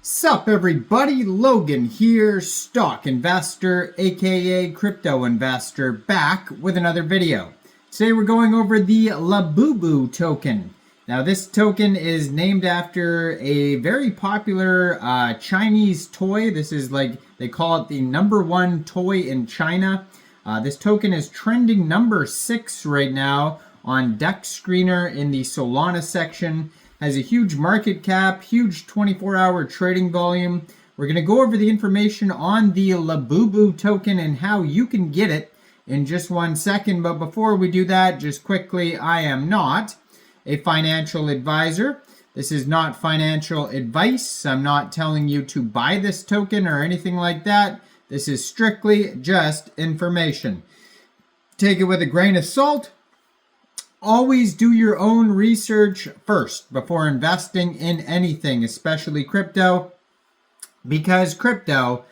Sup everybody, Logan here, stock investor, aka crypto investor, back with another video. Today we're going over the Labubu token. Now this token is named after a very popular Chinese toy. This is like, they call it the #1 toy in China. This token is trending number 6 right now on DEX Screener in the Solana section. Has a huge market cap, huge 24-hour trading volume. We're going to go over the information on the Labubu token and how you can get it in just 1 second. But before we do that, just quickly, I am not a financial advisor. This is not financial advice. I'm not telling you to buy this token or anything like that. This is strictly just information. Take it with a grain of salt. Always do your own research first before investing in anything, especially crypto, because crypto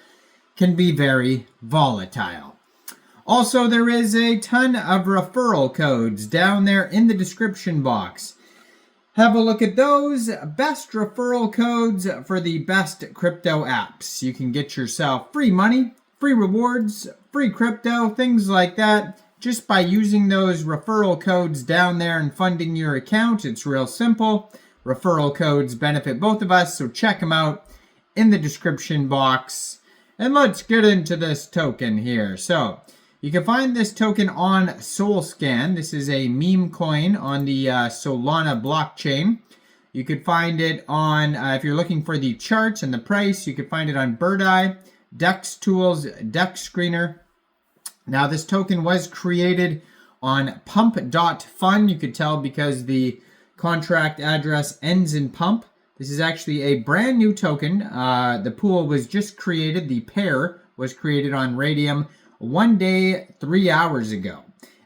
can be very volatile. Also, there is a ton of referral codes down there in the description box. Have a look at those. Best referral codes for the best crypto apps. You can get yourself free money, free rewards, free crypto, things like that. Just by using those referral codes down there and funding your account. It's real simple. Referral codes benefit both of us, so check them out in the description box. And let's get into this token here. So you can find this token on Solscan. This is a meme coin on the Solana blockchain. You could find it on, if you're looking for the charts and the price, you could find it on Bird Eye, DEX Tools, DEX Screener. Now this token was created on pump.fun. You could tell because the contract address ends in pump. This is actually a brand new token. The pool was just created. The pair was created on Raydium 1 day, 3 hours ago.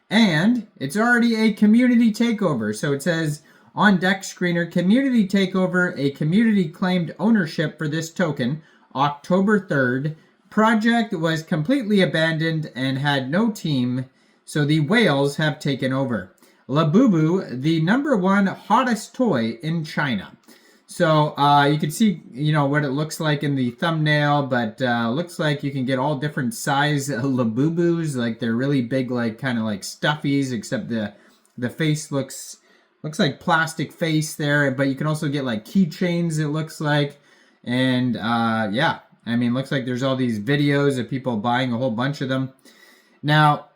And it's already a community takeover. So it says on DEX Screener, community takeover, a community claimed ownership for this token, October 3rd. Project was completely abandoned and had no team, so the whales have taken over. Labubu, the #1 hottest toy in China. So you can see, what it looks like in the thumbnail, but looks like you can get all different size Labubus. Like they're really big, like kind of like stuffies, except the face looks like plastic face there. But you can also get like keychains, it looks like, and yeah. I mean, looks like there's all these videos of people buying a whole bunch of them. Now,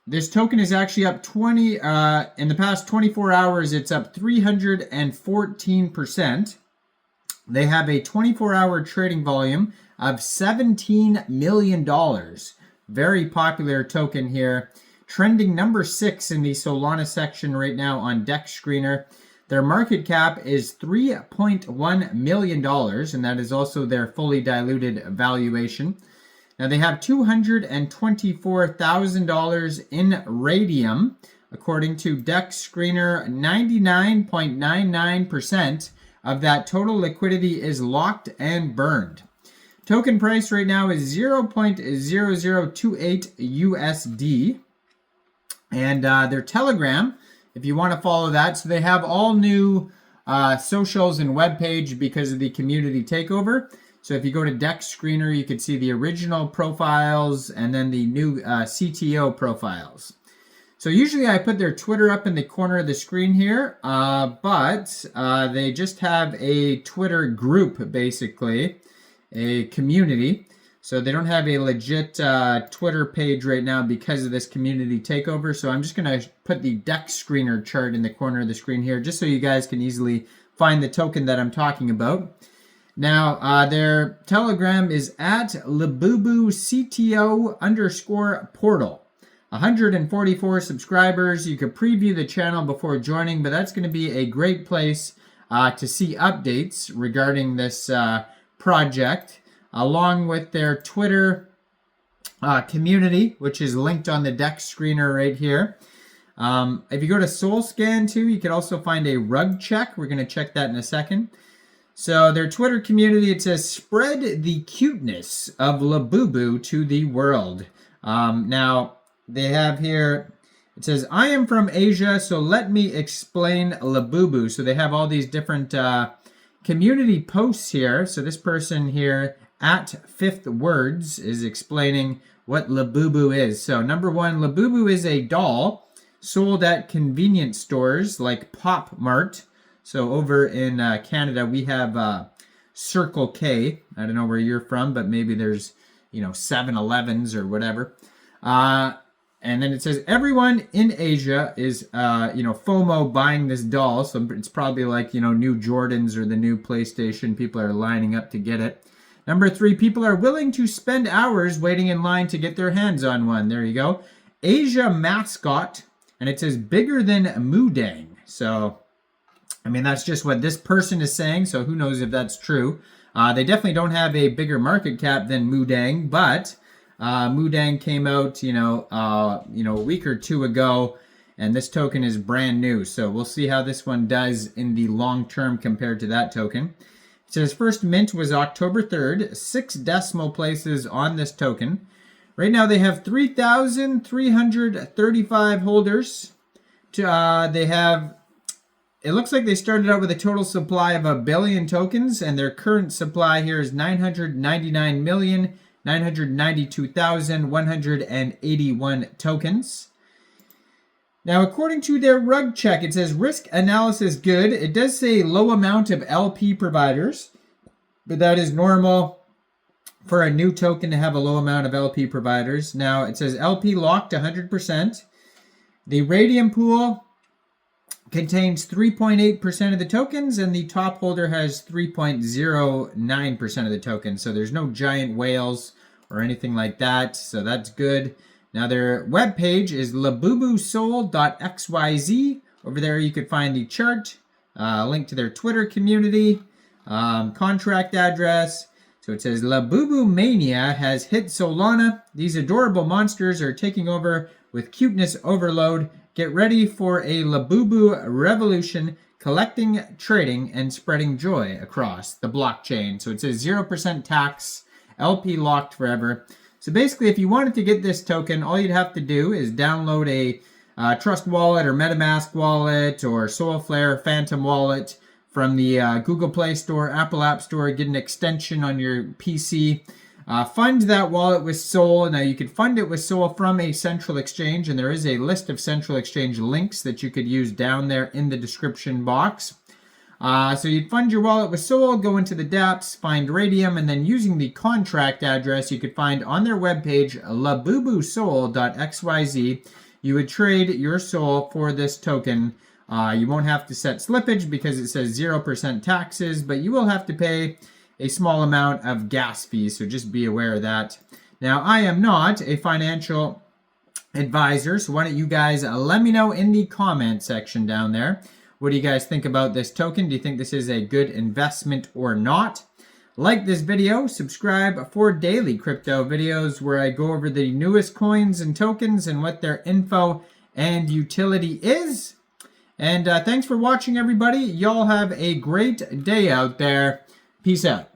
this token is actually up in the past 24 hours, it's up 314%. They have a 24-hour trading volume of $17 million. Very popular token here. Trending number 6 in the Solana section right now on DEX Screener. Their market cap is $3.1 million, and that is also their fully diluted valuation. Now, they have $224,000 in Raydium. According to DEX Screener, 99.99% of that total liquidity is locked and burned. Token price right now is 0.0028 USD. And their Telegram, if you want to follow that, so they have all new socials and webpage because of the community takeover. So if you go to DEX Screener, you can see the original profiles and then the new CTO profiles. So usually I put their Twitter up in the corner of the screen here, but they just have a Twitter group, basically, a community. So they don't have a legit Twitter page right now because of this community takeover. So I'm just going to put the DEX Screener chart in the corner of the screen here, just so you guys can easily find the token that I'm talking about. Now, their Telegram is at Labubu CTO_portal. 144 subscribers. You could preview the channel before joining, but that's going to be a great place to see updates regarding this project, along with their Twitter community, which is linked on the DEX Screener right here. If you go to Solscan too, you can also find a rug check. We're going to check that in a second. So their Twitter community, it says, spread the cuteness of Labubu to the world. Now, they have here, it says, I am from Asia, so let me explain Labubu. So they have all these different community posts here. So this person here at Fifth Words is explaining what Labubu is. So number one, Labubu is a doll sold at convenience stores like Pop Mart. So over in Canada, we have Circle K. I don't know where you're from, but maybe there's, 7-Elevens or whatever. And then it says everyone in Asia is, FOMO buying this doll. So it's probably like, new Jordans or the new PlayStation. People are lining up to get it. Number three, people are willing to spend hours waiting in line to get their hands on one. There you go. Asia mascot. And it says bigger than Moodang. So, that's just what this person is saying. So who knows if that's true. They definitely don't have a bigger market cap than Moodang, but Moodang came out, a week or two ago, and this token is brand new. So we'll see how this one does in the long term compared to that token. It says first mint was October 3rd, 6 decimal places on this token. Right now they have 3,335 holders. It looks like they started out with a total supply of 1 billion tokens, and their current supply here is 999,992,181 tokens. Now, according to their rug check, it says risk analysis good. It does say low amount of LP providers, but that is normal for a new token to have a low amount of LP providers. Now, it says LP locked 100%. The Raydium pool contains 3.8% of the tokens, and the top holder has 3.09% of the tokens. So there's no giant whales or anything like that. So that's good. Now their webpage is labubusol.xyz. Over there you could find the chart, link to their Twitter community, contract address. So it says Labubu Mania has hit Solana. These adorable monsters are taking over with cuteness overload. Get ready for a Labubu revolution, collecting, trading, and spreading joy across the blockchain. So it says 0% tax, LP locked forever. So basically, if you wanted to get this token, all you'd have to do is download a Trust Wallet or MetaMask wallet or Solflare Phantom wallet from the Google Play Store, Apple App Store, get an extension on your PC. Fund that wallet with Sol. Now you could fund it with Sol from a central exchange, and there is a list of central exchange links that you could use down there in the description box. So you'd fund your wallet with Sol, go into the dApps, find Raydium, and then using the contract address you could find on their webpage, labubusol.xyz, you would trade your Sol for this token. You won't have to set slippage because it says 0% taxes, but you will have to pay a small amount of gas fees, so just be aware of that. Now, I am not a financial advisor, so why don't you guys let me know in the comment section down there. What do you guys think about this token? Do you think this is a good investment or not? Like this video, subscribe for daily crypto videos where I go over the newest coins and tokens and what their info and utility is. And thanks for watching, everybody. Y'all have a great day out there. Peace out.